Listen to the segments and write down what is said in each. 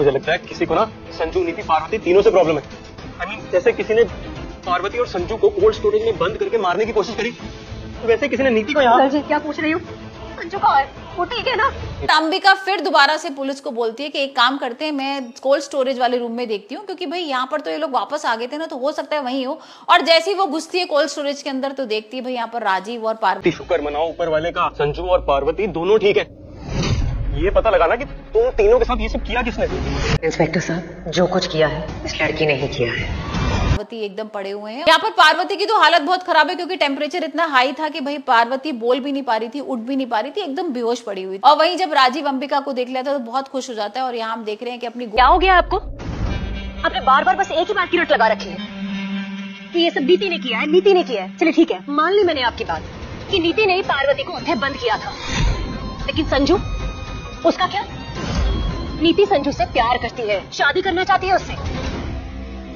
मुझे लगता है किसी को ना संजू, नीति, पार्वती तीनों से प्रॉब्लम है। I mean, जैसे किसी ने पार्वती और संजू को कोल्ड स्टोरेज में बंद करके मारने की कोशिश करी, वैसे किसी ने नीति को यहाँ। क्या पूछ रही हूँ? संजू का है, वो ठीक है ना? अंबिका फिर दोबारा से पुलिस को बोलती है कि एक काम करते हैं, मैं कोल्ड स्टोरेज वाले रूम में देखती हूँ, क्योंकि भाई यहाँ पर तो ये लोग वापस आ गए थे ना, तो हो सकता है वहीं हो। और जैसे ही वो घुसती है कोल्ड स्टोरेज के अंदर तो देखती है भाई यहाँ पर राजीव और पार्वती। शुक्र मनाओ ऊपर वाले का, संजू और पार्वती दोनों ठीक है। ये पता लगाना कि तुम तीनों के साथ ये सब किया किसने? इंस्पेक्टर साहब, जो कुछ किया है इस लड़की ने ही किया है। पार्वती एकदम पड़े हुए हैं। यहाँ पर पार्वती की तो हालत बहुत खराब है, क्योंकि टेम्परेचर इतना हाई था कि भाई पार्वती बोल भी नहीं पा रही थी, उठ भी नहीं पा रही थी, एकदम बेहोश पड़ी हुई। और वहीं जब राजीव अंबिका को देख लेता है तो बहुत खुश हो जाता है। और यहाँ हम देख रहे हैं कि अपनी क्या हो गया आपको? आपने बार बार बस एक ही बात की रट लगा रखी है कि ये सब नीति ने किया है, नीति ने किया है। चलिए ठीक है, मान ली मैंने आपकी बात कि नीति ने ही पार्वती को उन्हें बंद किया था, लेकिन संजू, उसका क्या? नीति संजू से प्यार करती है, शादी करना चाहती है उससे,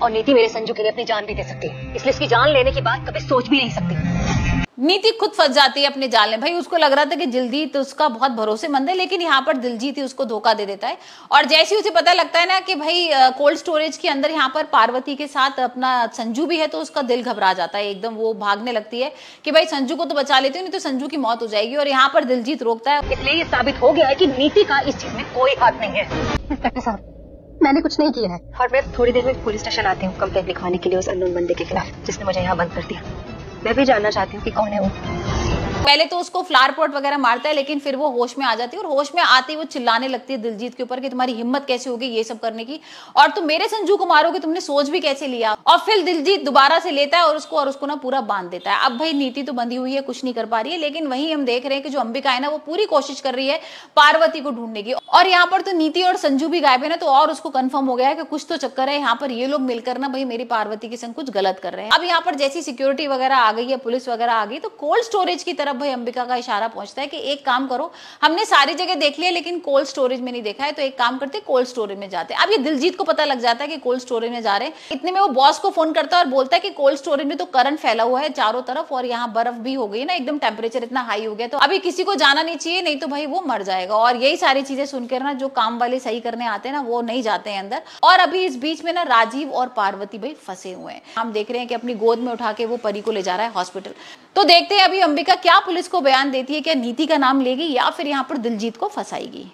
और नीति मेरे संजू के लिए अपनी जान भी दे सकती है, इसलिए इसकी जान लेने की बात कभी सोच भी नहीं सकती। नीति खुद फंस जाती है अपने जाल में। भाई उसको लग रहा था कि दिलजीत उसका बहुत भरोसेमंद है, लेकिन यहाँ पर दिलजीत ही उसको धोखा दे देता है। और जैसे ही उसे पता लगता है ना कि भाई कोल्ड स्टोरेज के अंदर यहाँ पर पार्वती के साथ अपना संजू भी है, तो उसका दिल घबरा जाता है एकदम। वो भागने लगती है कि भाई संजू को तो बचा लेती हूँ, नहीं तो संजू की मौत हो जाएगी। और यहाँ पर दिलजीत रोकता है। इसलिए ये साबित हो गया है कि नीति का इस चीज में कोई हाथ नहीं है। इंस्पेक्टर साहब, मैंने कुछ नहीं किया है, और मैं थोड़ी देर में पुलिस स्टेशन आती हूँ कंप्लेंट लिखवाने के लिए उस अननोन बंदे के खिलाफ जिसने मुझे यहाँ बंद कर दिया। मैं भी जानना चाहती हूँ कि कौन है वो। पहले तो उसको फ्लावर पॉट वगैरह मारता है, लेकिन फिर वो होश में आ जाती है। और होश में आते ही वो चिल्लाने लगती है दिलजीत के ऊपर कि तुम्हारी हिम्मत कैसे होगी ये सब करने की, और तुम मेरे संजू को मारोगे, तुमने सोच भी कैसे लिया। और फिर दिलजीत दोबारा से लेता है और उसको ना पूरा बांध देता है। अब भाई नीति तो बंधी हुई है, कुछ नहीं कर पा रही है, लेकिन वहीं हम देख रहे हैं कि जो अंबिका है ना, वो पूरी कोशिश कर रही है पार्वती को ढूंढने की। और यहाँ पर तो नीति और संजू भी गायब है ना, तो और उसको कंफर्म हो गया है कि कुछ तो चक्कर है यहाँ पर, ये लोग मिलकर ना भाई मेरी पार्वती के संग कुछ गलत कर रहे हैं। अब यहाँ पर जैसी सिक्योरिटी वगैरह आ गई है, पुलिस वगैरह आ गई, तो कोल्ड स्टोरेज की तरफ भाई अंबिका का इशारा पहुंचता है कि एक काम करो, हमने सारी जगह देख लिया लेकिन कोल्ड स्टोरेज में नहीं देखा है, तो एक काम करते कोल्ड स्टोरेज में जाते हैं। अब ये दिलजीत को पता लग जाता है कि कोल्ड स्टोरेज में जा रहे हैं। इतने में वो बॉस को फोन करता है और बोलता है कि कोल्ड स्टोरेज में तो करंट फैला हुआ है चारों तरफ, और यहाँ बर्फ भी हो गई ना, एकदम टेम्परेचर इतना हाई हो गया, तो अभी किसी को जाना नहीं चाहिए, नहीं तो भाई वो मर जाएगा। और यही सारी चीजें सुनकर ना जो काम वाले सही करने आते हैं ना, वो नहीं जाते हैं अंदर। और अभी इस बीच में ना राजीव और पार्वती भाई फंसे हुए हैं। हम देख रहे हैं कि अपनी गोद में उठा के वो परी को ले जा रहा है हॉस्पिटल। तो देखते हैं अभी अंबिका क्या पुलिस को बयान देती है, क्या नीति का नाम लेगी या फिर यहाँ पर दिलजीत को फंसाएगी।